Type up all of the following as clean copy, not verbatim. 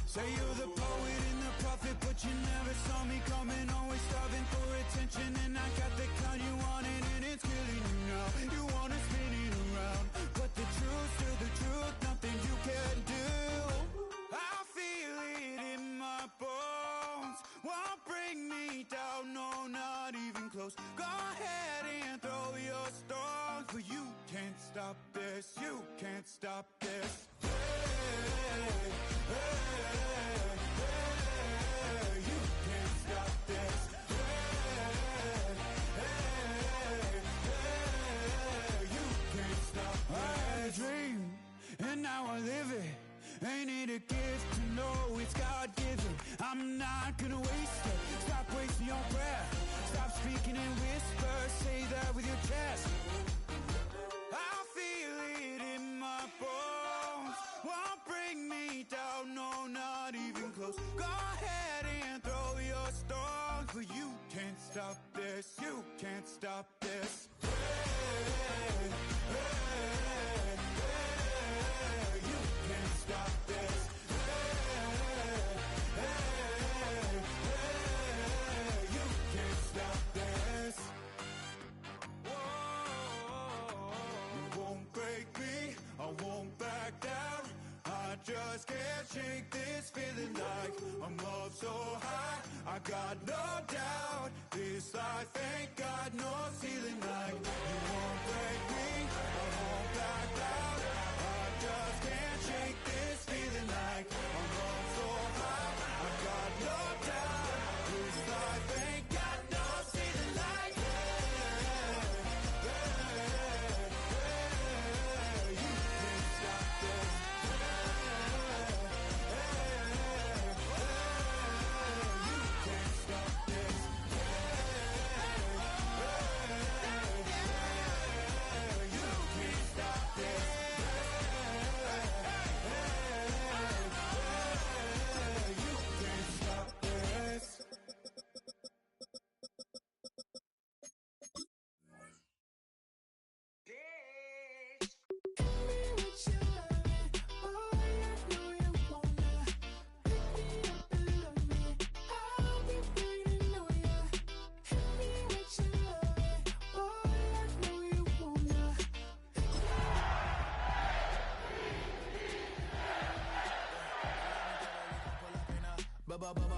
Say you're the poet and the prophet, but you never saw me coming. Always starving for attention, and I got the kind you wanted, and it's killing you now. You wanna spin it around, but the truth's still the truth. Nothing you can do. I feel it in my bones. Won't bring me down, no, not even close. Go ahead and throw your stones, but you can't stop this. You can't stop this. Dream, and now I live it. Ain't it a gift to know it's God-given? I'm not gonna waste it. Stop wasting your breath. Stop speaking in whispers. Say that with your chest. I feel it in my bones. Won't bring me down, no, not even close. Go ahead and throw your stones, but you can't stop this. You can't stop this. Just can't shake this feeling like I'm up so high. I got no doubt this life ain't got no ceiling. Like you won't break me, I won't back out. I just can't shake this feeling like I'm up so high. I got no doubt this life ain't got no ceiling. Like you can't stop this.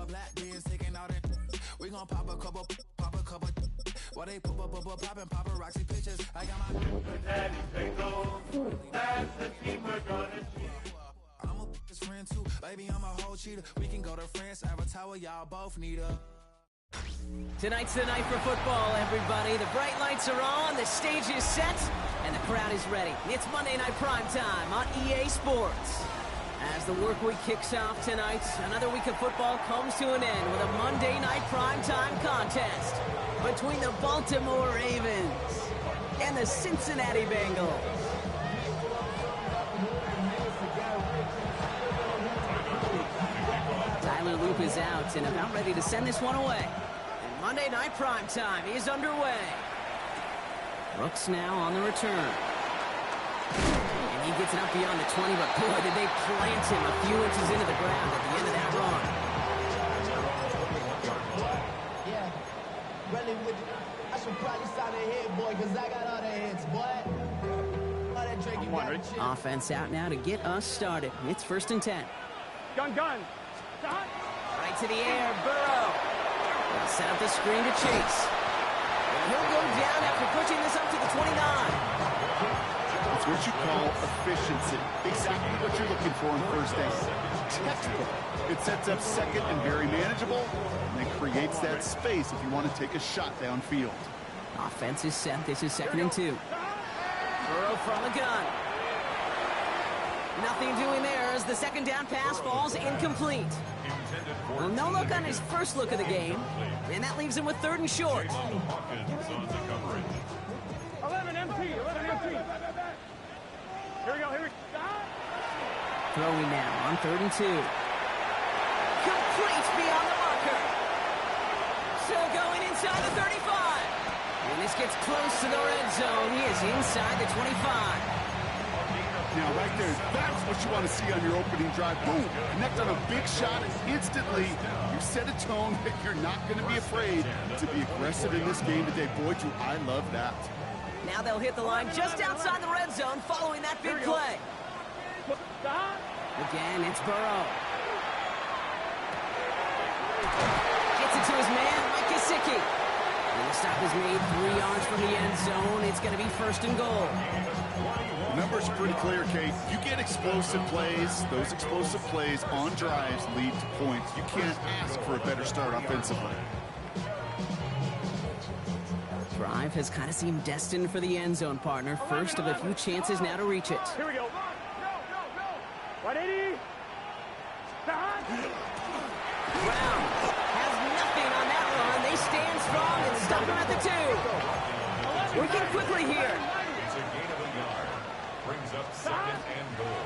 Black beans taking out it. We gon' pop a couple. While they poppin' paparazzi pictures. I got my Daddy Pickle. That's the team we're gonna cheer. I'm a best friend too. Baby, I'm a whole cheater. We can go to France, Avatar, y'all both need a. Tonight's the night for football, everybody. The bright lights are on, the stage is set, and the crowd is ready. It's Monday Night Primetime on EA Sports. As the work week kicks off tonight, another week of football comes to an end with a Monday Night Primetime contest between the Baltimore Ravens and the Cincinnati Bengals. Tyler Loop is out and about ready to send this one away. And Monday Night Primetime is underway. Brooks now on the return. And he gets it up beyond the 20, but boy, did they plant him a few inches into the ground at the end of that run. Yeah, really with it. I should probably sign a hit, boy, because I got all the hits, boy. All that Drake, you got it. Offense out now to get us started. It's 1st and 10. Gun. Shot. Right to the air, Burrow. They'll set up the screen to Chase. And he'll go down after pushing this up to the 29. It's what you call efficiency. Exactly what you're looking for in first down. Textbook. It sets up second and very manageable, and it creates that space if you want to take a shot downfield. Offense is set. This is 2nd and 2. Burrow from the gun. Nothing doing there as the second down pass falls incomplete. Well, no look on his first look of the game, and that leaves him with 3rd and short. 11 MT. Here we go. Throwing now on 3rd and 2. Complete beyond the marker. Still going inside the 35. And this gets close to the red zone. He is inside the 25. Now, right there, that's what you want to see on your opening drive. Boom, connect on a big shot, and instantly you set a tone that you're not going to be afraid to be aggressive in this game today. Boy, do I love that. Now they'll hit the line just outside the red zone following that big play. Again, it's Burrow. Gets it to his man, Mike Gesicki. And the stop is made 3 yards from the end zone. It's going to be 1st and goal. The numbers are pretty clear, Kate. You get explosive plays. Those explosive plays on drives lead to points. You can't ask for a better start offensively. Drive has kind of seemed destined for the end zone, partner. First of a few chances now to reach it. Here we go. 180. Brown has nothing on that run. They stand strong and stop him at the 2. Working quickly here. It's a gain of a yard. Brings up 2nd and goal.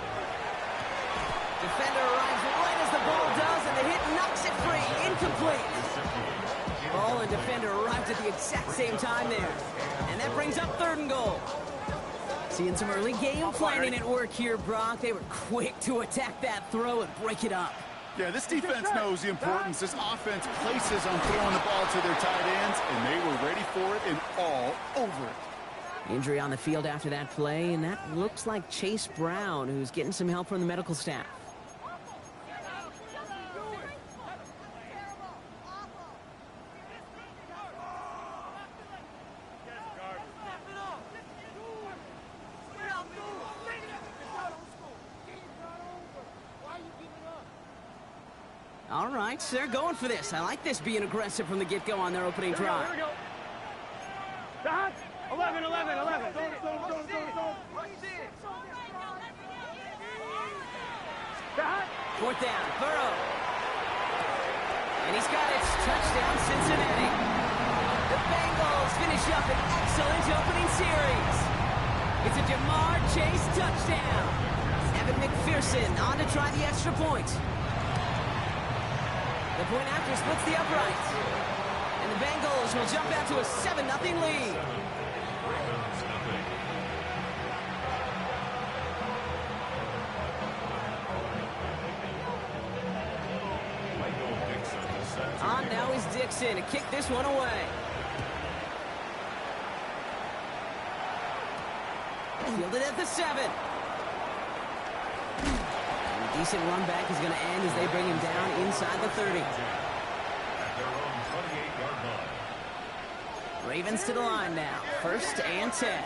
Defender arrives right as the ball does, and the hit knocks it free. Incomplete. Ball and defender arrived at the exact same time there. And that brings up 3rd and goal. Seeing some early game planning at work here, Brock. They were quick to attack that throw and break it up. Yeah, this defense knows the importance this offense places on throwing the ball to their tight ends, and they were ready for it and all over it. Injury on the field after that play, and that looks like Chase Brown, who's getting some help from the medical staff. All right, so they're going for this. I like this being aggressive from the get-go on their opening drive. Here we go. 11. 4th down, Burrow. And he's got it. Touchdown, Cincinnati. The Bengals finish up an excellent opening series. It's a Jamar Chase touchdown. Evan McPherson on to try the extra point. The point after splits the uprights. And the Bengals will jump out to a 7-0 lead. On now is Dixon to kick this one away. Fielded at the 7. A decent run back is going to end as they bring him down inside the 30. At their own 28-yard line. Ravens to the line now. 1st and 10.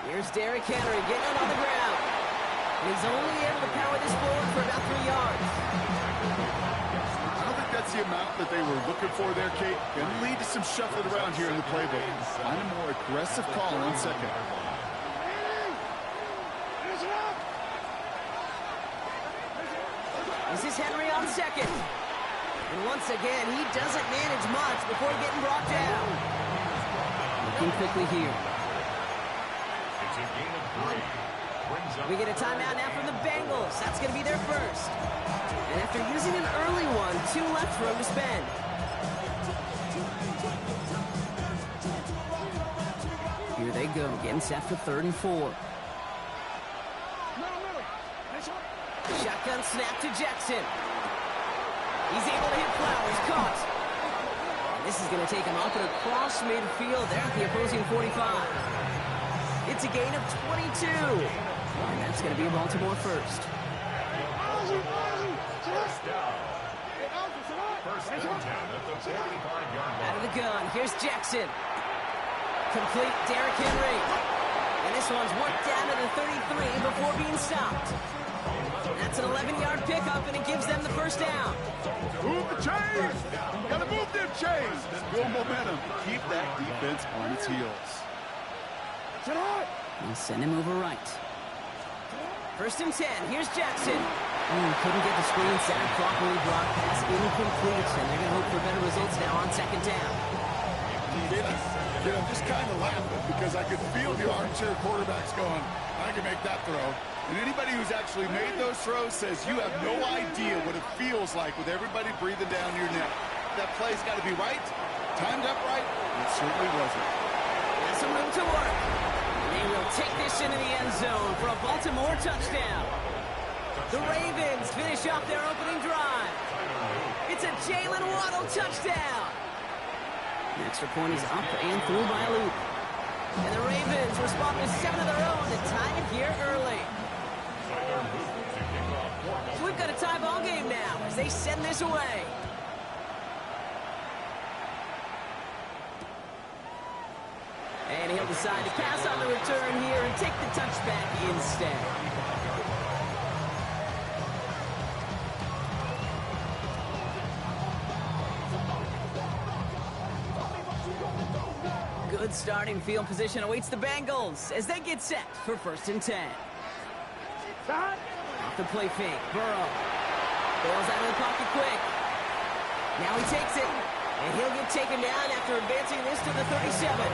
Here's Derrick Henry getting it on the ground. And he's only able to power this forward for about 3 yards. I don't think that's the amount that they were looking for there, Kate. Going to lead to some shuffling around here in the playbook. Find a more aggressive call on 2nd. This is Henry on 2nd. And once again, he doesn't manage much before getting brought down. Looking quickly here. It's a gain of 3. We get a timeout now from the Bengals. That's going to be their first. And after using an early one, 2 left for him to spend. Here they go, getting set for 3rd and 4. Shotgun snap to Jackson. He's able to hit Flowers, caught. And this is going to take him off and across midfield there at the opposing 45. It's a gain of 22. And that's going to be a Baltimore first. First down at the 45-yard line. Out of the gun, here's Jackson. Complete Derrick Henry. And this one's worked down to the 33 before being stopped. That's an 11-yard pickup, and it gives them the 1st down. Move the chains! Gotta move them chains! Build momentum. Keep that defense on its heels. And send him over right. 1st and 10. Here's Jackson. Couldn't get the screen center properly. Brock pass incomplete, and they're going to hope for better results now on 2nd down. I'm just kind of laughing because I could feel the armchair quarterbacks going, I can make that throw. And anybody who's actually made those throws says you have no idea what it feels like with everybody breathing down your neck. That play's got to be right, timed up right, and it certainly wasn't. some room to work. They will take this into the end zone for a Baltimore touchdown. The Ravens finish off their opening drive. It's a Jalen Waddle touchdown. The extra point is up and through by a loop. And the Ravens respond with 7 of their own to tie it here early. So we've got a tie ball game now as they send this away. And he'll decide to pass on the return here and take the touchback instead. Good starting field position awaits the Bengals as they get set for 1st and 10. Off the play fake, Burrow. Ball's out of the pocket quick. Now he takes it, and he'll get taken down after advancing this to the 37.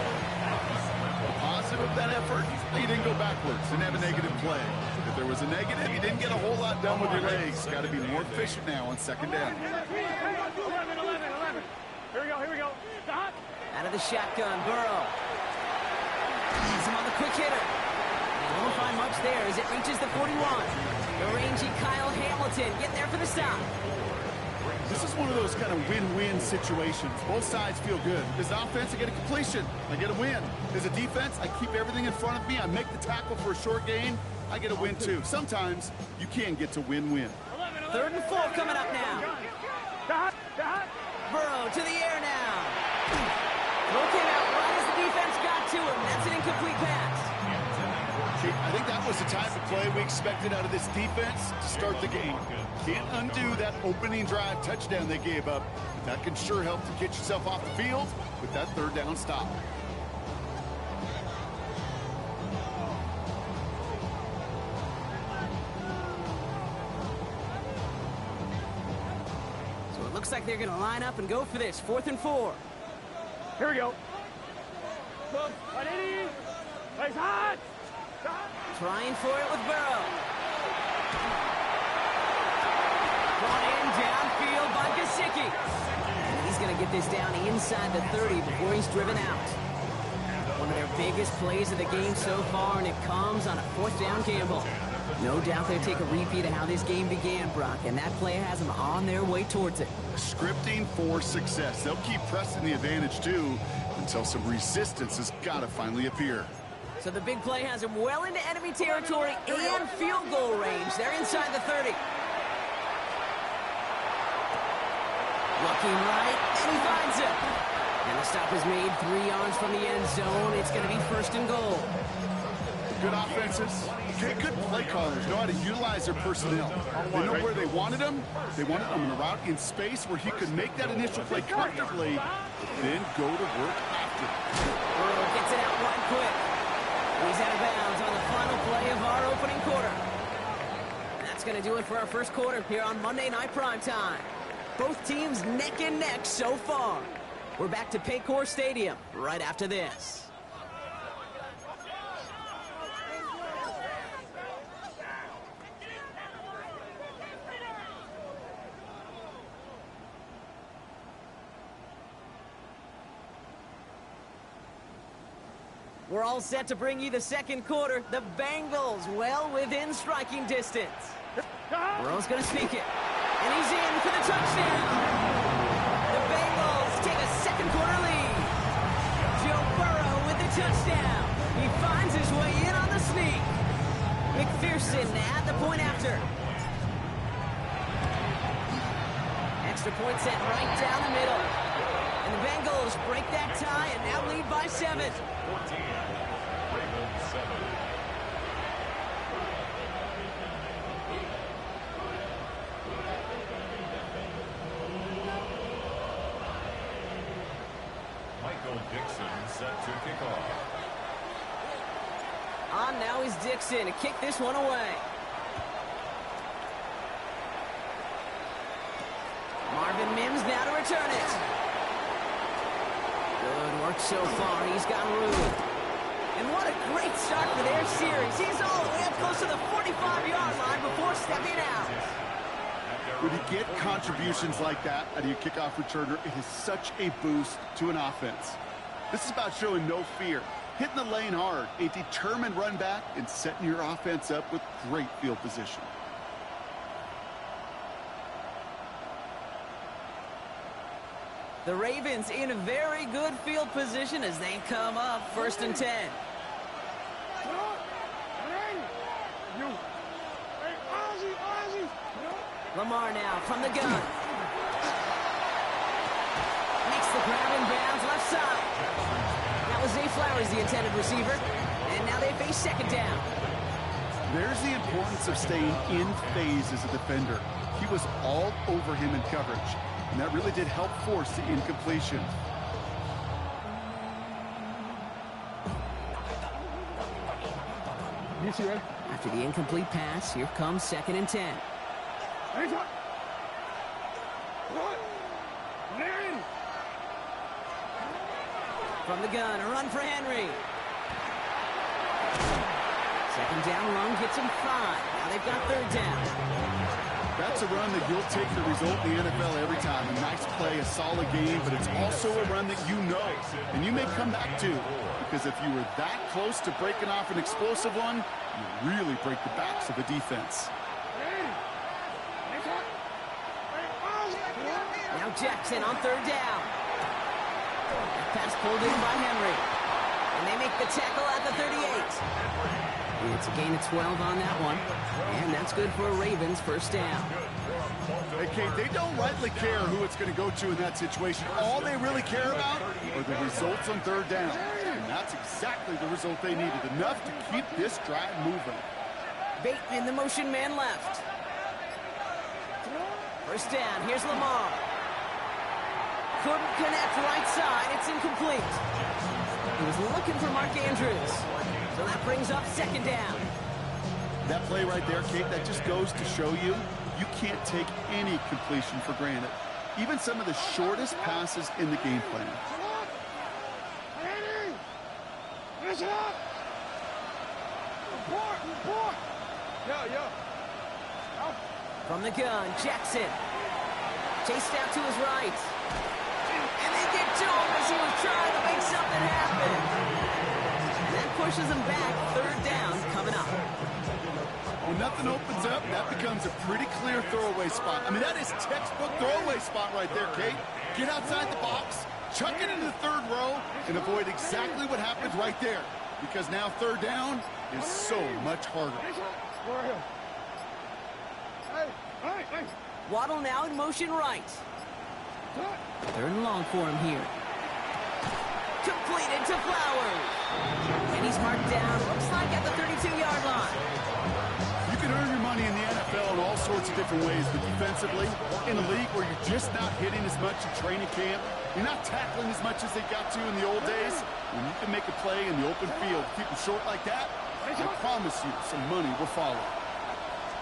Positive of that effort, he didn't go backwards, didn't have a negative play. If there was a negative, you didn't get a whole lot done with your legs. Got to be more efficient now on 2nd down. 11. Here we go. Stop. Out of the shotgun, Burrow. He's him on the quick hitter. He won't find much there as it reaches the 41. The rangy Kyle Hamilton getting there for the stop. This is one of those kind of win-win situations. Both sides feel good. As an offense, I get a completion. I get a win. As a defense, I keep everything in front of me. I make the tackle for a short gain. I get a win, too. Sometimes you can get to win-win. 3rd and 4 coming up now. Burrow to the air now. Throw came out right as the defense got to him. That's an incomplete pass. I think that was the type of play we expected out of this defense to start the game. Can't undo that opening drive touchdown they gave up. But that can sure help to get yourself off the field with that 3rd down stop. So it looks like they're going to line up and go for this. 4th and 4. Here we go. 180. Plays hot. Trying for it with Burrow. Brought in downfield by Gesicki. He's going to get this down inside the 30 before he's driven out. One of their biggest plays of the game so far, and it comes on a 4th down gamble. No doubt they'll take a repeat of how this game began, Brock, and that play has them on their way towards it. Scripting for success. They'll keep pressing the advantage, too, until some resistance has got to finally appear. So the big play has him well into enemy territory and field goal range. They're inside the 30. Looking right, and he finds it. And the stop is made 3 yards from the end zone. It's going to be 1st and goal. Good offenses, good play callers know how to utilize their personnel. They know where they wanted them. They wanted them in a route in space where he could make that initial play comfortably, then go to work after. Burrow gets it out right quick. He's out of bounds on the final play of our opening quarter. That's going to do it for our 1st quarter here on Monday Night Primetime. Both teams neck and neck so far. We're back to Paycor Stadium right after this. We're all set to bring you the 2nd quarter. The Bengals well within striking distance. Burrow's going to sneak it. And he's in for the touchdown. The Bengals take a 2nd quarter lead. Joe Burrow with the touchdown. He finds his way in on the sneak. McPherson at the point after. Extra point set right down the middle. And the Bengals break that tie and now lead by 7. 14, Ravens 7. Michael Dixon set to kick off. On now is Dixon to kick this one away. Marvin Mims now to return it. Good work so far. He's got room. And what a great start for their series. He's all the way up close to the 45-yard line before stepping out. When you get contributions like that out of your kickoff returner, it is such a boost to an offense. This is about showing no fear. hitting the lane hard, a determined run back, and setting your offense up with great field position. The Ravens in a very good field position as they come up 1st and 10. Lamar now from the gun. Makes the grab in bounds left side. That was Zay Flowers, the intended receiver. And now they face 2nd down. There's the importance of staying in phase as a defender. He was all over him in coverage, and that really did help force the incompletion. After the incomplete pass, here comes 2nd and 10. From the gun, a run for Henry. 2nd down run gets him 5. Now they've got 3rd down. That's a run that you'll take the result in the NFL every time. A nice play, a solid game, but it's also a run that you know and you may come back to. Because if you were that close to breaking off an explosive one, you really break the backs of the defense. Now Jackson on 3rd down. Pass pulled in by Henry. And they make the tackle at the 38. It's a gain of 12 on that one. And that's good for a Ravens 1st down. Hey, Kate, they don't rightly care who it's going to go to in that situation. All they really care about are the results on 3rd down. And that's exactly the result they needed. Enough to keep this drive moving. Bateman, the motion man left. 1st down, here's Lamar. Couldn't connect right side, it's incomplete. He was looking for Mark Andrews. So that brings up 2nd down. That play right there, Kate, that just goes to show you, you can't take any completion for granted. Even some of the shortest passes in the game plan. From the gun, Jackson. Chased out to his right. And they get to him as he was trying to make something happen. That pushes him back. 3rd down coming up. When nothing opens up, that becomes a pretty clear throwaway spot. I mean, that is textbook throwaway spot right there, Kate. Get outside the box, chuck it into the 3rd row, and avoid exactly what happens right there. Because now 3rd down is so much harder. Waddle now in motion right. 3rd and long for him here. Completed to Flowers. And he's marked down, looks like at the 32-yard line. You can earn your money in the NFL in all sorts of different ways, but defensively, in a league where you're just not hitting as much in training camp, you're not tackling as much as they got to in the old days, when you can make a play in the open field, keep them short like that, I promise you some money will follow.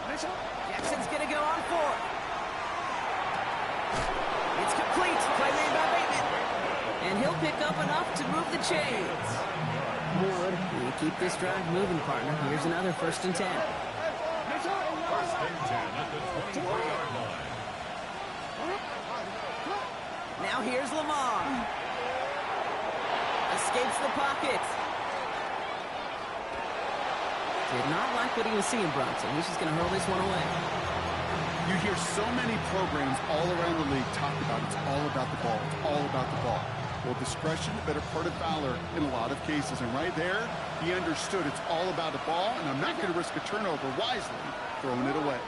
Jackson's going to go on 4th. It's complete. Play made by Bateman. And he'll pick up enough to move the chains. We keep this drive moving, partner. Here's another 1st and 10. Now here's Lamar. Escapes the pocket. Did not like what he was seeing, Bronson. He's just going to hurl this one away. You hear so many programs all around the league talk about it's all about the ball. It's all about the ball. Well, discretion, the better part of valor in a lot of cases. And right there, he understood it's all about the ball, and I'm not going to risk a turnover wisely, throwing it away.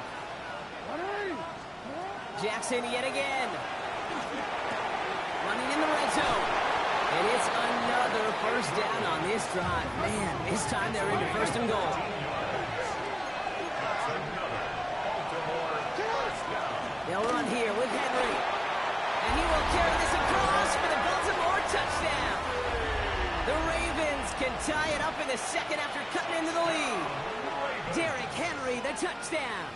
Jackson yet again. Running in the red zone. And it's another 1st down on this drive. Man, this time they're into 1st and goal. They'll run here with Henry. And he will carry this across for the Baltimore touchdown. The Ravens can tie it up in the 2nd after cutting into the lead. Derrick Henry, the touchdown.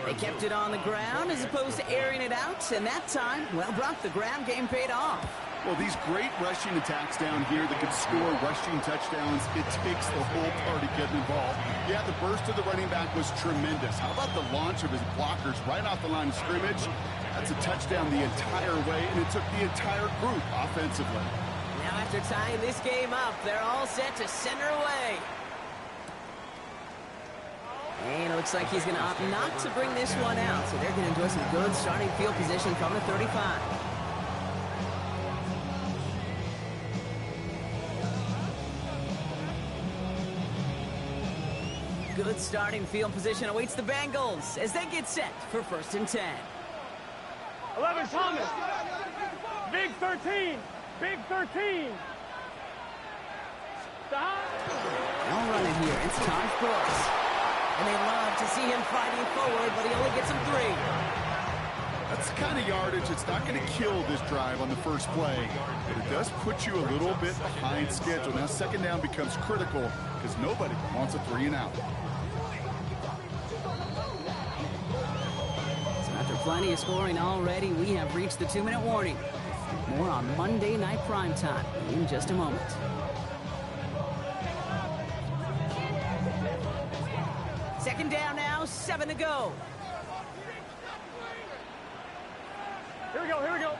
They kept it on the ground as opposed to airing it out, and that time, well, Brock, the ground game paid off. Well, these great rushing attacks down here that could score rushing touchdowns, it takes the whole party getting involved. Yeah, the burst of the running back was tremendous. How about the launch of his blockers right off the line of scrimmage? That's a touchdown the entire way, and it took the entire group offensively. Now after tying this game up. They're all set to center away. And it looks like he's going to opt not to bring this one out. So they're going to enjoy some good starting field position from the 35. Good starting field position awaits the Bengals as they get set for 1st and 10. 11 Thomas. Big 13. Big 13. They'll run it here. It's Taj Brooks. And they love to see him fighting forward, but he only gets him 3. That's the kind of yardage it's not going to kill this drive on the first play, but it does put you a little bit behind schedule. Now 2nd down becomes critical because nobody wants a 3 and out. So after plenty of scoring already, we have reached the 2-minute warning. More on Monday Night Primetime in just a moment. Second down now, 7 to go. Here we go, here we go.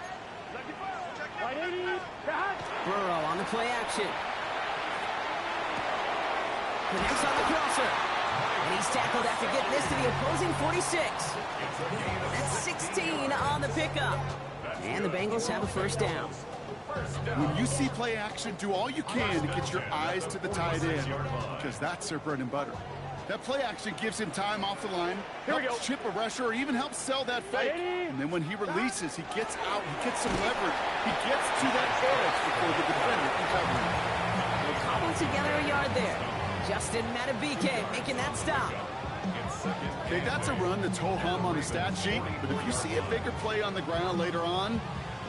Right 80. Burrow on the play action. Connects on the crosser. And he's tackled after getting this to the opposing 46. That's 16 on the pickup. And the Bengals have a 1st down. When you see play action, do all you can to get your eyes to the tight end because that's their bread and butter. That play action gives him time off the line, helps chip a rusher, or even helps sell that fake. And then when he releases, he gets out, he gets some leverage. He gets to that edge before the defender can cover him. They'll cobble together a yard there. Justin Matabike making that stop. Okay, that's a run that's ho-hum on the stat sheet, but if you see a bigger play on the ground later on,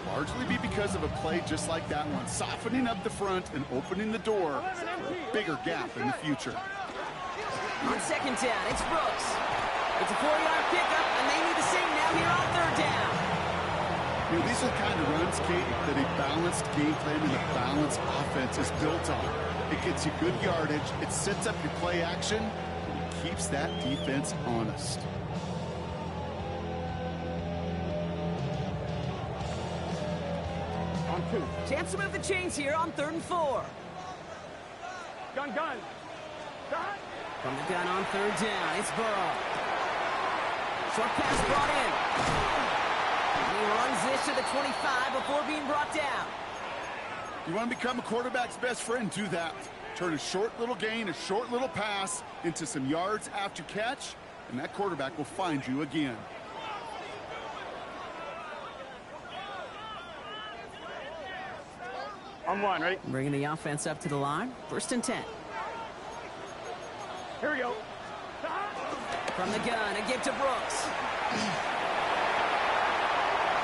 it'll largely be because of a play just like that one, softening up the front and opening the door for a bigger gap in the future. On 2nd down, it's Brooks. It's a 4-yard pickup, and they need the same now here on 3rd down. You know, these are the kind of runs, Kate, that a balanced game plan and a balanced offense is built on. It gets you good yardage, it sets up your play action, and it keeps that defense honest. On 2. Chance to move the chains here on 3rd and 4. Gun. From the gun on 3rd down, it's Burrow. Short pass brought in. And he runs this to the 25 before being brought down. You want to become a quarterback's best friend, do that. Turn a short little gain, a short little pass into some yards after catch, and that quarterback will find you again. On 1, ready? Bringing the offense up to the line. 1st and 10. Here we go. From the gun, a give to Brooks.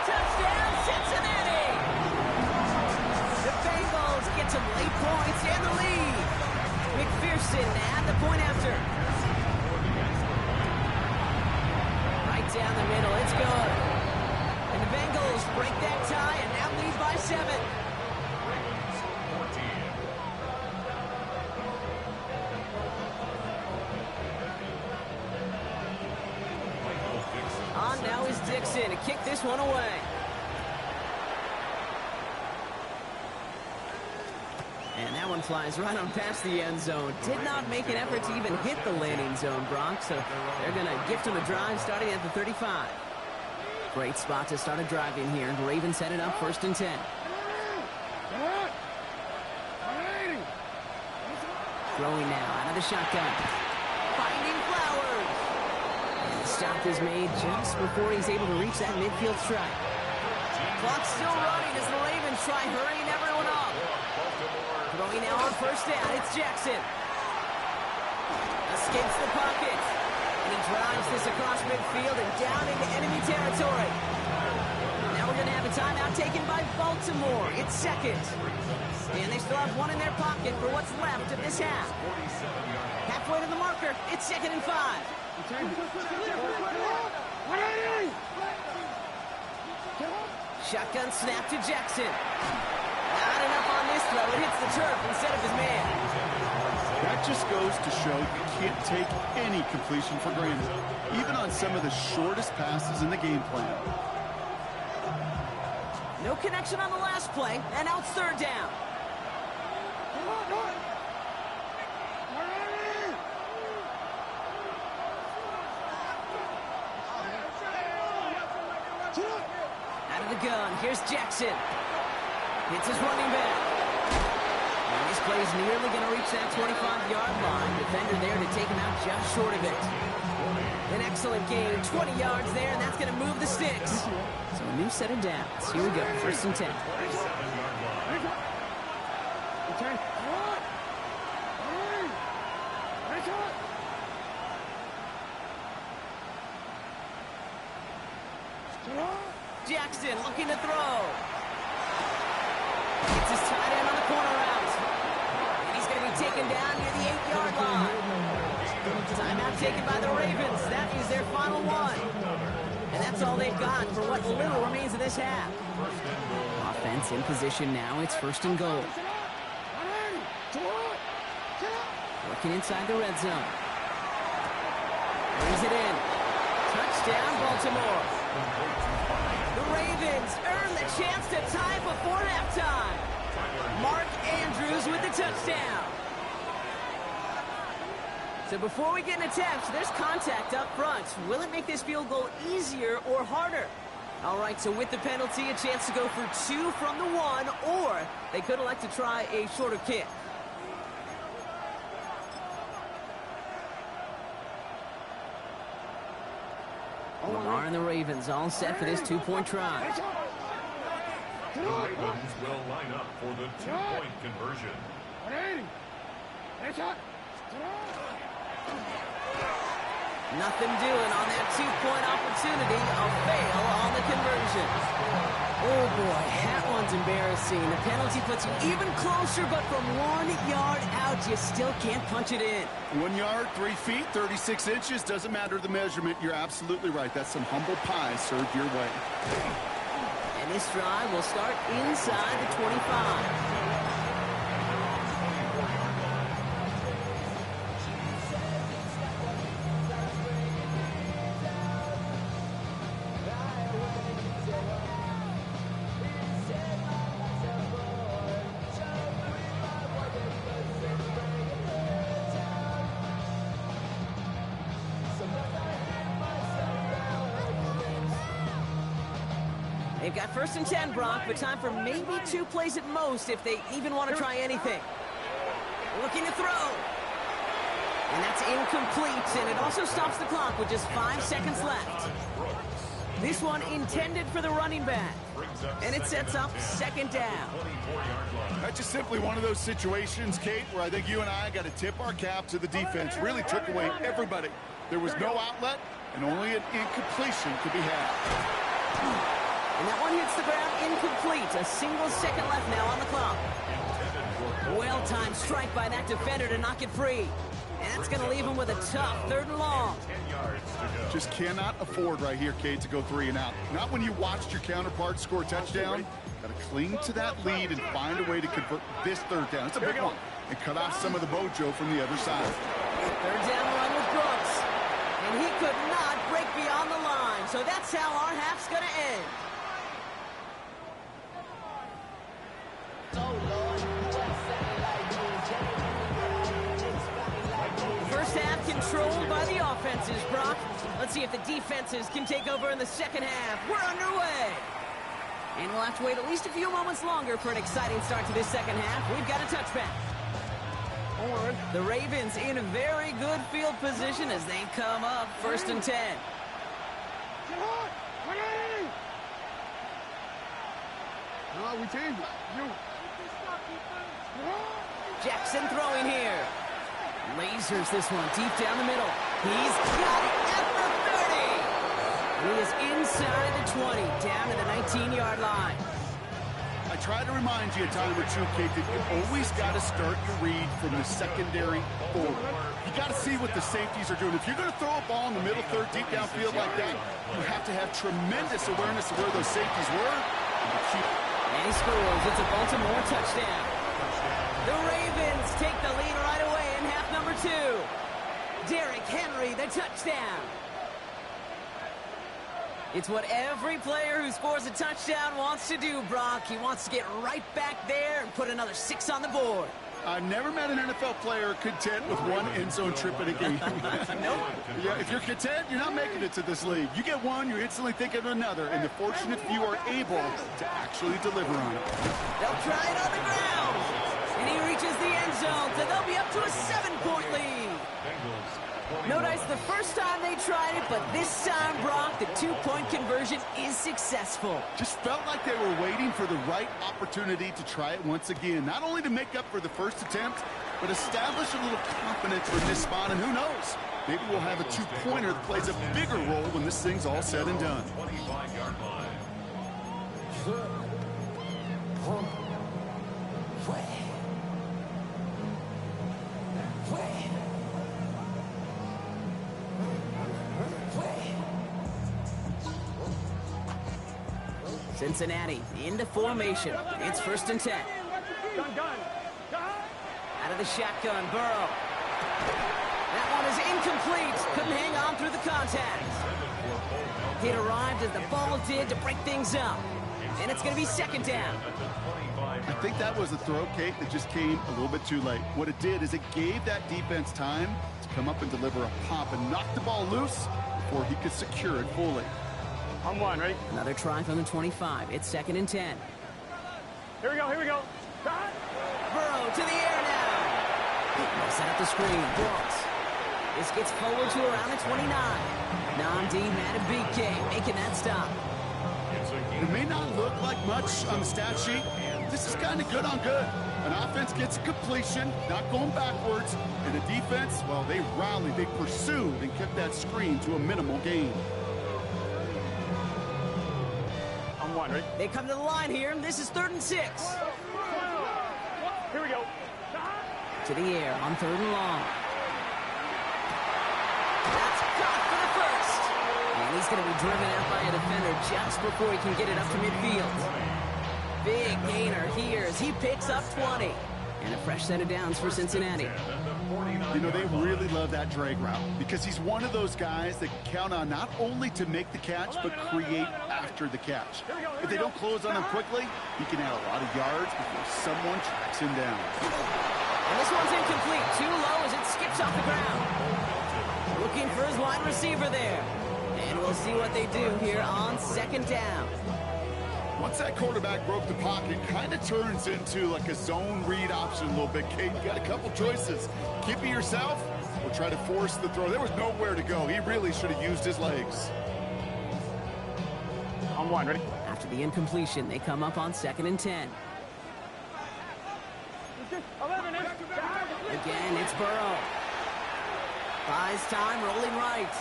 Touchdown, Cincinnati! The Bengals get some late points and the lead. McPherson at the point after. Right down the middle, it's good. And the Bengals break that tie and now lead by 7. Now is Dixon to kick this one away. And that one flies right on past the end zone. Did not make an effort to even hit the landing zone, Brock. So they're going to gift him a drive starting at the 35. Great spot to start a drive in here. The Ravens set it up 1st and 10. Throwing now out of the shotgun. Finding Flowers. Stop is made just before he's able to reach that midfield strike. Clock's still running as the Ravens try hurrying everyone up. Throwing now on 1st down, it's Jackson. Escapes the pocket. And he drives this across midfield and down into enemy territory. Now we're going to have a timeout taken by Baltimore. It's 2nd. And they still have one in their pocket for what's left of this half. Halfway to the marker, it's 2nd and 5. Shotgun snap to Jackson. Not enough on this throw. It hits the turf instead of his man. That just goes to show you can't take any completion for granted, even on some of the shortest passes in the game plan. No connection on the last play, and now it's 3rd down. gun. Here's Jackson. Hits his running back. And this play's nearly going to reach that 25-yard line. Defender there to take him out just short of it. An excellent game. 20 yards there, and that's going to move the sticks. So a new set of downs. Here we go. 1st and 10. Jackson looking to throw. Gets his tight end on the corner out. And he's going to be taken down near the 8-yard line. Timeout taken by the Ravens. That is their final one. And that's all they've got for what little remains of this half. Offense in position now. It's 1st and goal. Working inside the red zone. Brings it in. Touchdown, Baltimore. The Ravens earn the chance to tie before halftime. Mark Andrews with the touchdown. So before we get into attempts, there's contact up front. Will it make this field goal easier or harder? All right, so with the penalty, a chance to go for 2 from the 1, or they could elect to try a shorter kick. Lamar and the Ravens all set for this 2-point try. The Ravens will line up for the 2-point conversion. Nothing doing on that 2-point opportunity. A fail on the conversion. Oh boy, that one's embarrassing. The penalty puts you even closer, but from 1 yard out, you still can't punch it in. 1 yard, 3 feet, 36 inches. Doesn't matter the measurement. You're absolutely right. That's some humble pie served your way. And this drive will start inside the 25. They've got 1st and 10, Brock, but time for maybe 2 plays at most if they even want to try anything. Looking to throw. And that's incomplete, and it also stops the clock with just 5 seconds left. This one intended for the running back. And it sets up 2nd down. That's just simply one of those situations, Kate, where I think you and I got to tip our cap to the defense. Really took away everybody. There was no outlet, and only an incompletion could be had. And that one hits the ground incomplete. A single second left now on the clock. Well-timed strike by that defender to knock it free. And that's going to leave him with a tough 3rd and long. Just cannot afford right here, Kate, to go 3 and out. Not when you watched your counterpart score a touchdown. Got to cling to that lead and find a way to convert this 3rd down. It's a big one. And cut off some of the mojo from the other side. 3rd down run with Brooks. And he could not break beyond the line. So that's how our half's going to end. First half controlled by the offenses, Brock. Let's see if the defenses can take over in the 2nd half. We're underway. And we'll have to wait at least a few moments longer for an exciting start to this 2nd half. We've got a touchback. The Ravens in a very good field position as they come up 1st and 10. Jackson throwing here. Lasers this one deep down the middle. He's got it at the 30. He is inside the 20, down to the 19-yard line. I try to remind you a time or two, Kate, that you always got to start your read from the secondary forward. You got to see what the safeties are doing. If you're going to throw a ball in the middle third, deep downfield like that, you have to have tremendous awareness of where those safeties were. And he scores. It's a Baltimore touchdown. The Ravens take the lead right away in half number 2. Derrick Henry, the touchdown. It's what every player who scores a touchdown wants to do, Brock. He wants to get right back there and put another 6 on the board. I've never met an NFL player content with one end zone trip in a game. Nope. Yeah, if you're content, you're not making it to this league. You get one, you're instantly thinking of another, and the fortunate few are able to actually deliver on it. They'll try it on the ground. And he reaches the end zone, so they'll be up to a 7-point lead. Notice the first time they tried it, but this time, Brock, the 2-point conversion is successful. Just felt like they were waiting for the right opportunity to try it once again. Not only to make up for the first attempt, but establish a little confidence from this spot, and who knows? Maybe we'll have a 2-pointer that plays a bigger role when this thing's all said and done. 25-yard line. Cincinnati into formation. It's 1st and 10. Out of the shotgun, Burrow. That one is incomplete. Couldn't hang on through the contact. It arrived as the ball did to break things up. And it's going to be 2nd down. I think that was a throw, Kate, that just came a little bit too late. What it did is it gave that defense time to come up and deliver a pop and knock the ball loose before he could secure it fully. On one, ready? Another try from the 25. It's 2nd and 10. Here we go, here we go. Burrow to the air now. They'll set up the screen. Brooks. This gets forward to around the 29. Nnamdi Madubuike making that stop. It may not look like much on the stat sheet. This is kind of good on good. An offense gets completion, not going backwards, and the defense, well, they rallied, they pursued, and kept that screen to a minimal gain. On one, ready? They come to the line here. This is 3rd and 6. Here we go. To the air on 3rd and long. That's caught for the first. And he's going to be driven out by a defender just before he can get it up to midfield. Big gainer here as he picks up 20. And a fresh set of downs for Cincinnati. You know, they really love that drag route because he's one of those guys that can count on not only to make the catch, but create after the catch. If they don't close on him quickly, he can add a lot of yards before someone tracks him down. And this one's incomplete. Too low as it skips off the ground. Looking for his wide receiver there. And we'll see what they do here on 2nd down. Once that quarterback broke the pocket, kind of turns into like a zone read option a little bit. Kate, you got a couple choices. Keep it yourself or try to force the throw. There was nowhere to go. He really should have used his legs. On one, ready? After the incompletion, they come up on 2nd and 10. Again, it's Burrow. Buys time, rolling right.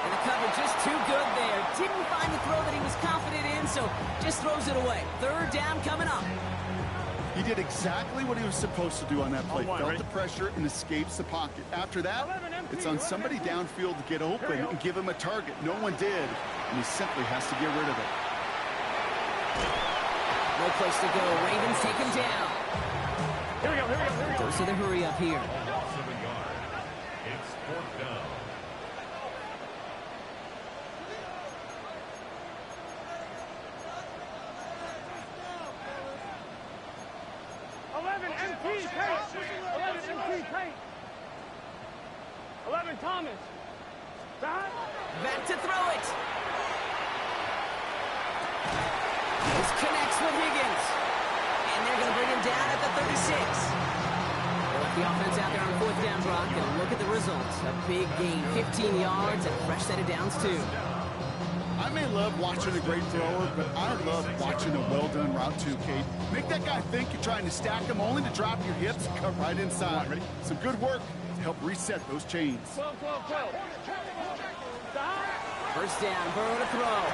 And the cover just too good there. Didn't find the throw that he was confident in, so just throws it away. 3rd down coming up. He did exactly what he was supposed to do on that play. Felt the pressure and escapes the pocket. After that, it's on somebody downfield to get open and give him a target. No one did, and he simply has to get rid of it. No place to go. Ravens take him down. Here we go, here we go, here we go. Goes to the hurry up here. It's 4th down. MT Tate. 11 MT Tate. 11 Thomas. Back to throw it. This connects with Higgins. And they're going to bring him down at the 36. They left the offense out there on 4th down, Brock, and look at the results. A big gain, 15 yards, and a fresh set of downs, too. I may love watching a great thrower, but I love watching a well-done route too, Kate. Make that guy think you're trying to stack him only to drop your hips and cut right inside. Ready? Some good work to help reset those chains. 12, 12, 12. 1st down, Burrow to throw.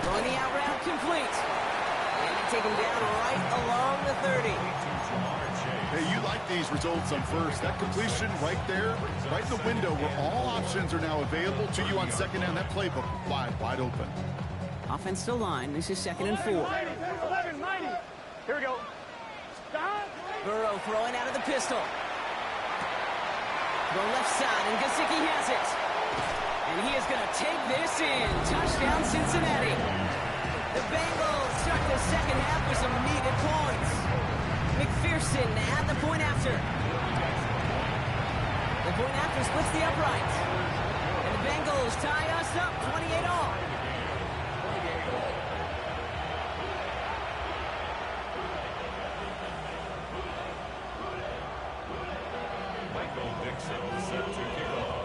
Throwing the out route complete. And they take him down right along the 30. Hey, you like these results on 1st. That completion right there, right in the window where all options are now available to you on 2nd down. That playbook wide open. Offense to line. This is 2nd and 4. 11, 90. Here we go. Burrow throwing out of the pistol. The left side, and Gesicki has it. And he is going to take this in. Touchdown, Cincinnati. The Bengals start the 2nd half with some needed points. McPherson at the point after. The point after splits the upright. And the Bengals tie us up 28 all. Michael Dixon set to kick off.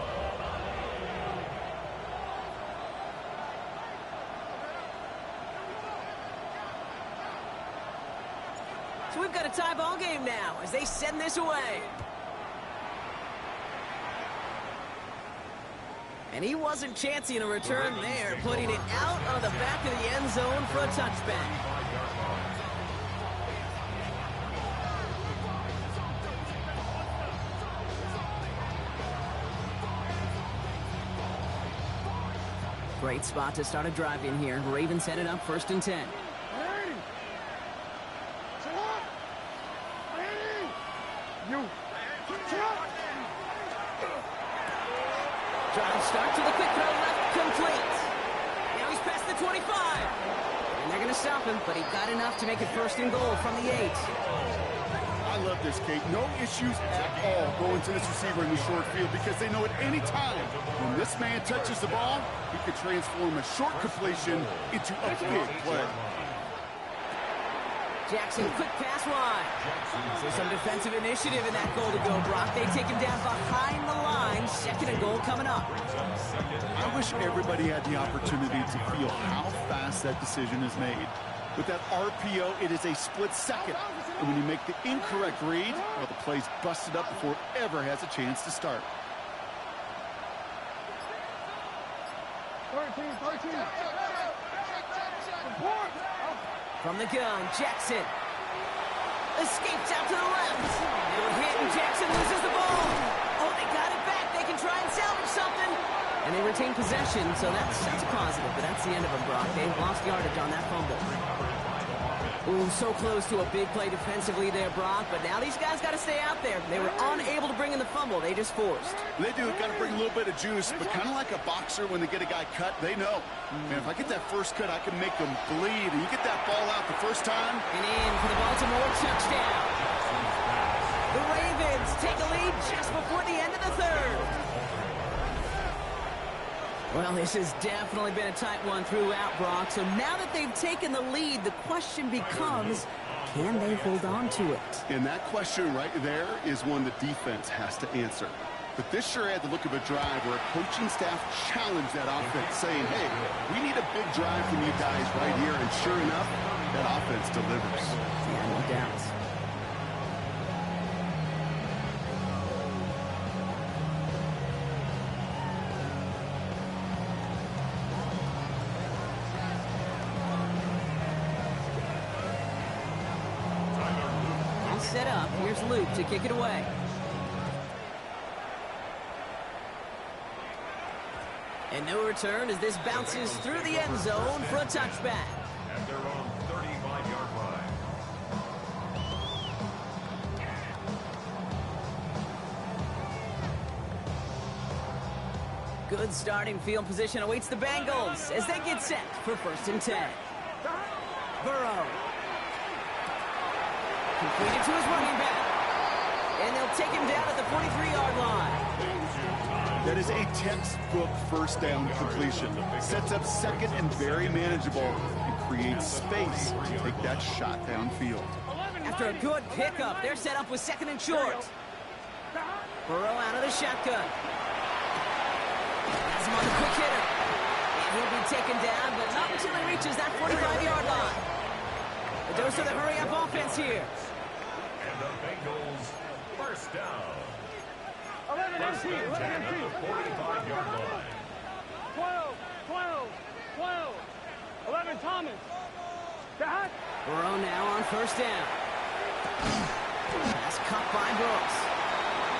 So we've got a tie ball game now as they send this away. And he wasn't chancing a return there, putting it out of the back of the end zone for a touchback. Great spot to start a drive in here. Ravens set it up 1st and 10. Drive start to the quick throw left, complete. Now he's past the 25. And they're going to stop him, but he got enough to make it 1st and goal from the 8. I love this, Kate. No issues at all going to this receiver in the short field because they know at any time when this man touches the ball, he could transform a short completion into a big play. Jackson, quick pass wide. So some defensive initiative in that goal to go, Brock. They take him down behind the line. 2nd and goal coming up. I wish everybody had the opportunity to feel how fast that decision is made. With that RPO, it is a split second. And when you make the incorrect read, well, the play's busted up before it ever has a chance to start. 13. From the gun, Jackson. Escapes out to the left. No hit, and Jackson loses the ball. Oh, they got it back. They can try and salvage something. And they retain possession, so that's a positive. But that's the end of them, Brock. They've lost yardage on that fumble. Ooh, so close to a big play defensively there, Brock. But now these guys got to stay out there. They were unable to bring in the fumble. They just forced. They do. Got to bring a little bit of juice, but kind of like a boxer when they get a guy cut, they know. Man, if I get that first cut, I can make them bleed. And you get that ball out the first time. And in for the Baltimore touchdown. The Ravens take a lead just before the end of the 3rd. Well, this has definitely been a tight one throughout, Brock. So now that they've taken the lead, the question becomes, can they hold on to it? And that question right there is one the defense has to answer. But this sure had the look of a drive where a coaching staff challenged that offense, saying, hey, we need a big drive from you guys right here. And sure enough, that offense delivers. Yeah, no doubt. Set up. Here's Luke to kick it away. And no return as this bounces through the end zone for a touchback. And they're on 35-yard line. Good starting field position awaits the Bengals as they get set for 1st and 10. Burrow. Completed to his running back. And they'll take him down at the 43-yard line. That is a textbook first down completion. Sets up 2nd and very manageable and creates space to take that shot downfield. After a good pickup, they're set up with 2nd and short. Burrow out of the shotgun. Has him on the quick hitter. And he'll be taken down, but not until he reaches that 45-yard line. A dose of the hurry-up offense here. And the Bengals first down. 11 First empty. and 10 at the 45-yard line. 12. 11 Thomas. Back. Burrow now on 1st down. Pass cut by Brooks.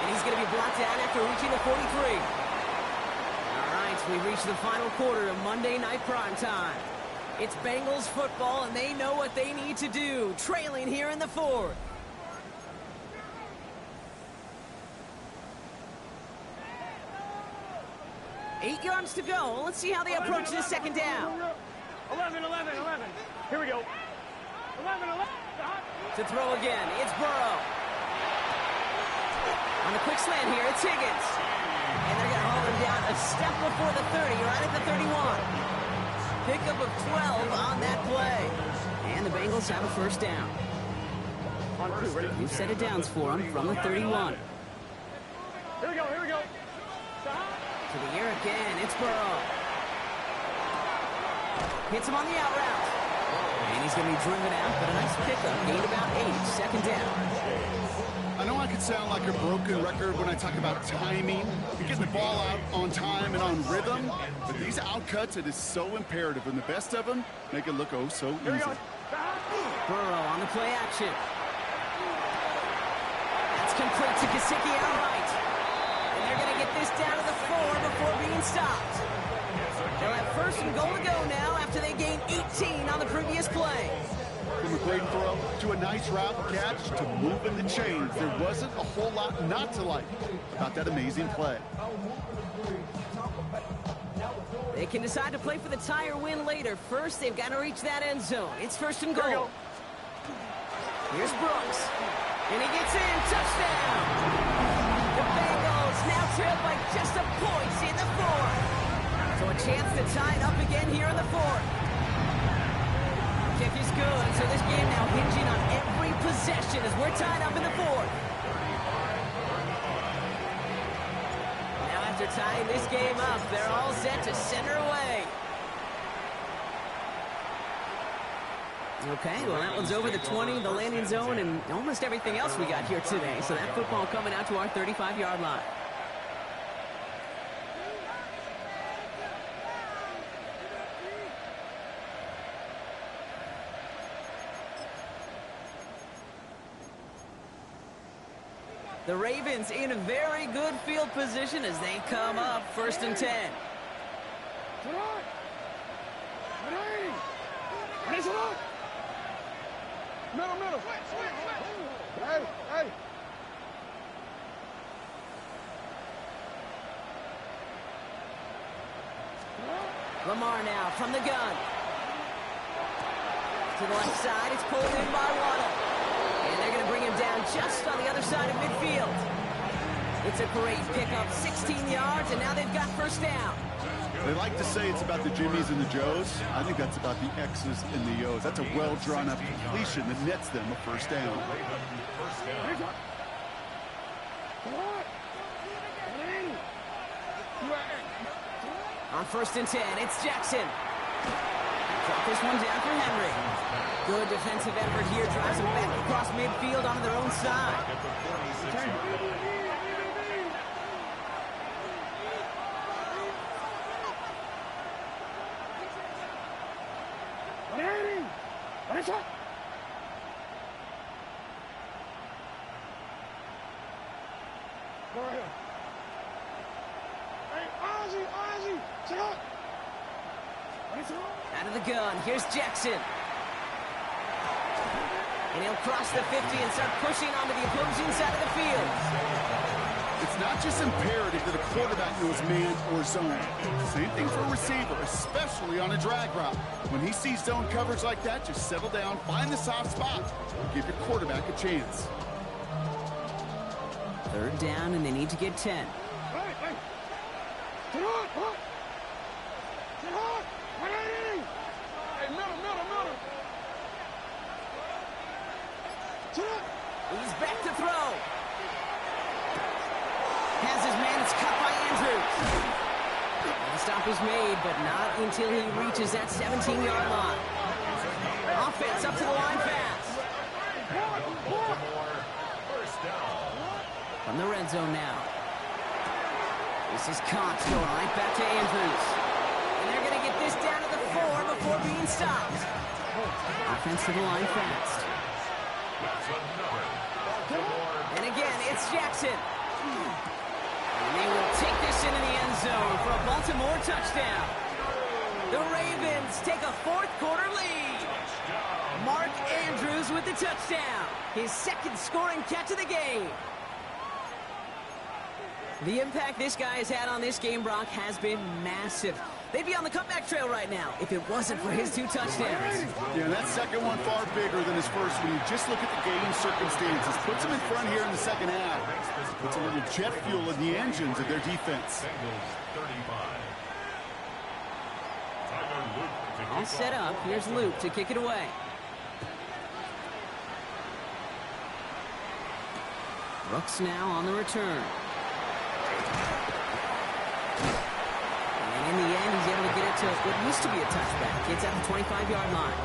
And he's going to be blocked out after reaching the 43. All right, we reach the final quarter of Monday Night Primetime. It's Bengals football, and they know what they need to do, trailing here in the 4th. Eight yards to go. Let's see how they approach this 2nd down. 11. Here we go. To throw again, it's Burrow. On the quick slant here, it's Higgins. And they're going to haul him down a step before the 30, right at the 31. Pickup of 12 on that play. And the Bengals have a first down. New set of downs for them from the 31. Here we go, here we go. To the air again, it's Burrow. Hits him on the out route. And he's going to be driven out, but a nice pickup. Gained about 8, second down. I know I could sound like a broken record when I talk about timing and getting the ball out on time and on rhythm, but these outcuts, it is so imperative, and the best of them make it look oh so easy. Burrow on the play action. That's complete to Gesicki outright. And they're going to get this down to the 4 before being stopped. They'll have first and goal to go now after they gained 18 on the previous play. From a great throw to a nice route catch to moving the chains, there wasn't a whole lot not to like about that amazing play. They can decide to play for the tie or win later. First, they've got to reach that end zone. It's first and goal. Here's Brooks. And he gets in. Touchdown! The Bengals now trail by just a point in the 4th. So a chance to tie it up again here in the 4th. Kick is good, so this game now hinging on every possession as we're tied up in the 4th. Now after tying this game up, they're all set to center away. Okay, well that one's over the 20, the landing zone, and almost everything else we got here today. So that football coming out to our 35-yard line. The Ravens in a very good field position as they come up first and 10. Middle. Hey. Lamar now from the gun. To the left side, it's pulled in by Waddle. And they're going to bring him down just on the other side of midfield. It's a great pickup, 16 yards, and now they've got first down. They like to say it's about the Jimmies and the Joes. I think that's about the X's and the O's. That's a well-drawn-up completion that nets them a first down. On first and 10, it's Jackson. Drop this one down for Henry. Good defensive effort here, drives them back across midfield onto their own side. Out of the gun, here's Jackson. And he'll cross the 50 and start pushing onto the opposing side of the field. It's not just imperative that a quarterback knows man or zone. Same thing for a receiver, especially on a drag route. When he sees zone coverage like that, just settle down, find the soft spot, and give your quarterback a chance. Third down, and they need to get 10. He's back to throw. Has his man, it's cut by Andrews. The stop is made, but not until he reaches that 17-yard line. Offense up to the line pass. From the red zone now. This is Cox going right back to Andrews. And they're going to get this down to the 4 before being stopped. Offense to the line fast. And again, it's Jackson. And they will take this into the end zone for a Baltimore touchdown. The Ravens take a fourth-quarter lead. Mark Andrews with the touchdown. His second scoring catch of the game. The impact this guy has had on this game, Brock, has been massive. They'd be on the comeback trail right now if it wasn't for his 2 touchdowns. Yeah, that second one far bigger than his first when you just look at the game circumstances. Puts them in front here in the second half. Puts a little jet fuel in the engines of their defense. All set up. Here's Luke to kick it away. Brooks now on the return. And in the end, he's able to get it to what used to be a touchback. It's at the 25-yard line.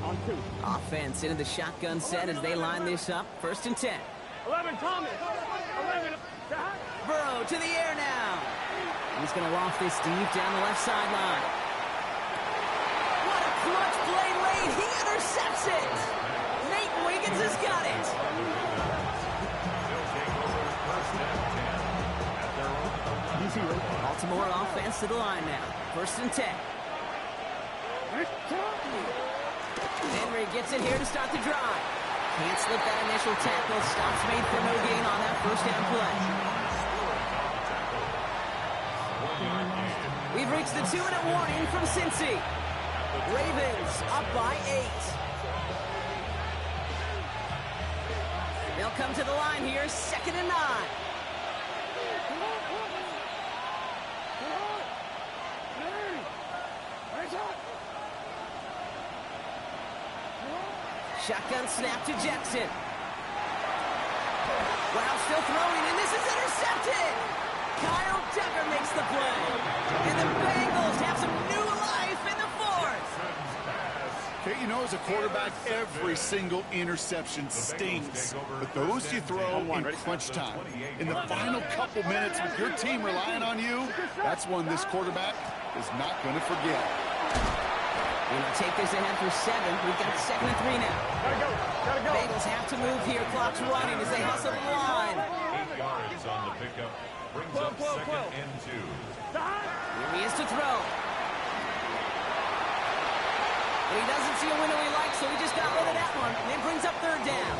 On 2. Offense into the shotgun set as they line this up. 1st and 10. 11, Thomas. 11. Burrow to the air now. He's going to loft this deep down the left sideline. What a clutch play late. He intercepts it. Nate Wiggins has got it. Baltimore offense to the line now. 1st and 10. Henry gets it here to start the drive. Can't slip that initial tackle. Stops made for no gain on that 1st down play. We've reached the 2-minute warning from Cincy. Ravens up by 8. They'll come to the line here, 2nd and 9. Shotgun snap to Jackson. Wow, still throwing, and this is intercepted. Kyle Decker makes the play. And the Bengals have some new life in the 4th. Okay, you know, as a quarterback, every single interception stings. But those you throw in crunch time. In the final couple minutes with your team relying on you, that's one this quarterback is not going to forget. We're going to take this ahead for 7. We've got 2nd and 3 now. Gotta go. Bengals have to move here. Clock's running as they hustle the line. 8 yards on the pickup. Brings up 2nd and 2. Here he is to throw. But he doesn't see a window he likes, so he just got rid of that one. And it brings up 3rd down.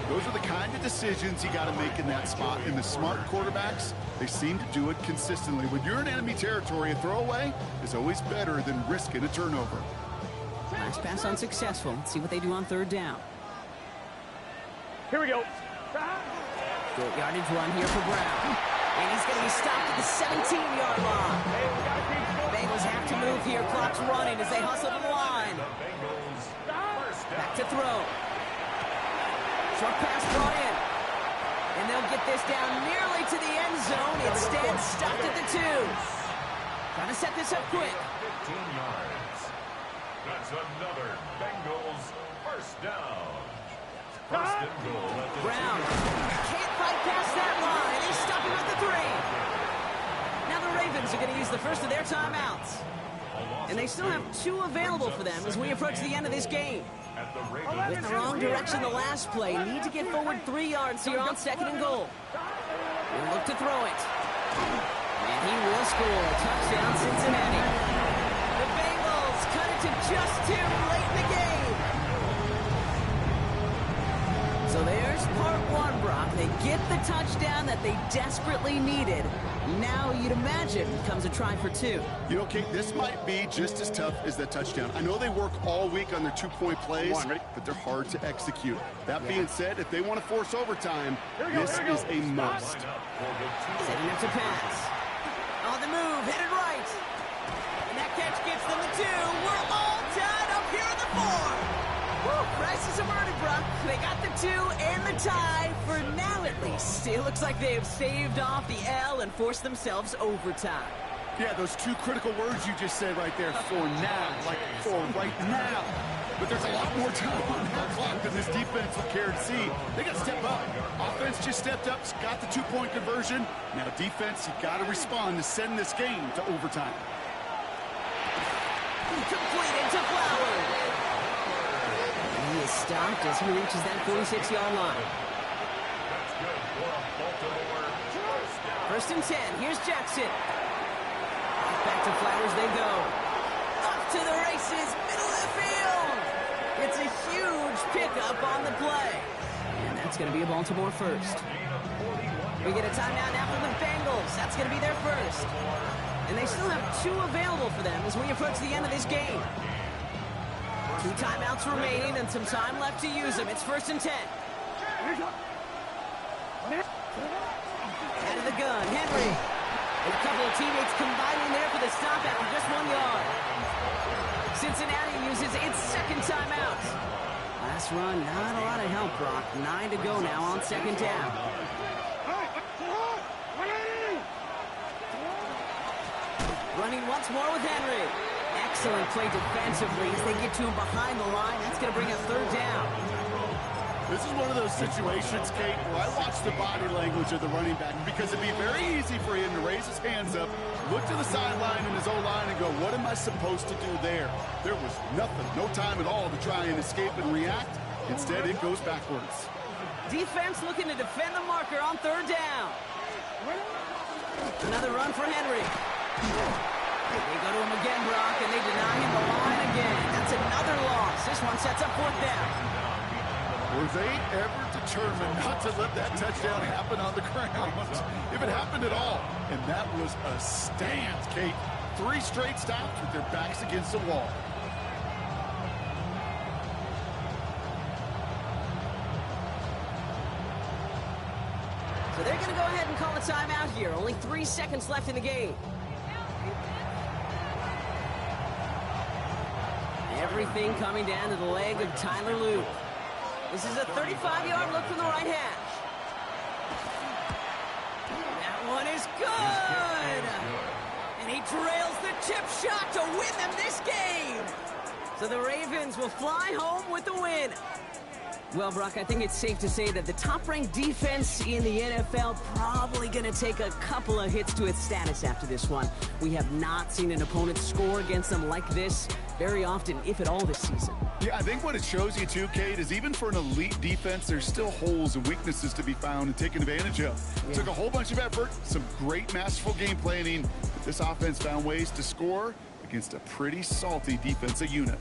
Those are the kind of decisions you got to make in that spot. And the smart quarterbacks, they seem to do it consistently. When you're in enemy territory, a throwaway is always better than risking a turnover. Last pass unsuccessful. Let's see what they do on 3rd down. Here we go. Short yardage run here for Brown. And he's going to be stopped at the 17-yard line. Bengals have to move here. Clock's running as they hustle to the line. Back to throw. Short pass brought in. And they'll get this down nearly to the end zone. Instead, stopped at the 2. Trying to set this up quick. 15 yards. That's another Bengals 1st down. 1st and goal. Brown can't fight past that line. They stop him at the 3. Now the Ravens are going to use the first of their timeouts. And they still have 2 available for them as we approach the end of this game. With the wrong direction the last play, need to get forward 3 yards here on 2nd and goal. We'll look to throw it. And he will score a touchdown, Cincinnati. The Bengals cut it to just 2 late in the game. So there's part 1, Brock. They get the touchdown that they desperately needed. Now, you'd imagine, comes a try for 2. You know, Kate, this might be just as tough as that touchdown. I know they work all week on their 2-point plays, but they're hard to execute. That being said, if they want to force overtime, this is a must. Setting up to pass. On the move, headed right. And that catch gets them the 2. We're all tied up here in the 4. Woo, crisis averted, Brock. They got the 2 and the tie for now, at least. It looks like they have saved off the L and forced themselves overtime. Yeah, those 2 critical words you just said right there, for now, like for right now. But there's a lot more time on that clock than this defense would care to see. They got to step up. Offense just stepped up, got the 2-point conversion. Now defense, you got to respond to send this game to overtime. Completed to Flowers. He is stopped as he reaches that 46-yard line. 1st and 10. Here's Jackson. Back to Flowers they go. Up to the races, middle of the field. It's a huge pickup It's going to be a Baltimore first. We get a timeout now from the Bengals. That's going to be their first. And they still have 2 available for them as we approach the end of this game. 2 timeouts remaining and some time left to use them. It's 1st and 10. Out of the gun, Henry. And a couple of teammates combining there for the stop after just 1 yard. Cincinnati uses its 2nd timeout. Last run, not a lot of help, Brock. 9 to go now on 2nd down. Running once more with Henry. Excellent play defensively as they get to him behind the line. That's going to bring a 3rd down. This is one of those situations, Kate, where I watch the body language of the running back because it'd be very easy for him to raise his hands up, look to the sideline in his O-line and go, what am I supposed to do there? There was nothing, no time at all to try and escape and react. Instead, it goes backwards. Defense looking to defend the marker on 3rd down. Another run for Henry. They go to him again, Brock, and they deny him the line again. That's another loss. This one sets up 4th down. Were they ever determined not to let that touchdown happen on the ground? If it happened at all. And that was a stand, Kate. 3 straight stops with their backs against the wall. So they're going to go ahead and call a timeout here. Only 3 seconds left in the game. Everything coming down to the leg of Tyler Luke. This is a 35-yard look from the right hash. That one is good! And he trails the chip shot to win them this game! So the Ravens will fly home with the win. Well, Brock, I think it's safe to say that the top-ranked defense in the NFL probably going to take a couple of hits to its status after this one. We have not seen an opponent score against them like this very often, if at all, this season. Yeah, I think what it shows you too, Kate, is even for an elite defense, there's still holes and weaknesses to be found and taken advantage of. Yeah. Took a whole bunch of effort, some great masterful game planning. This offense found ways to score against a pretty salty defensive unit.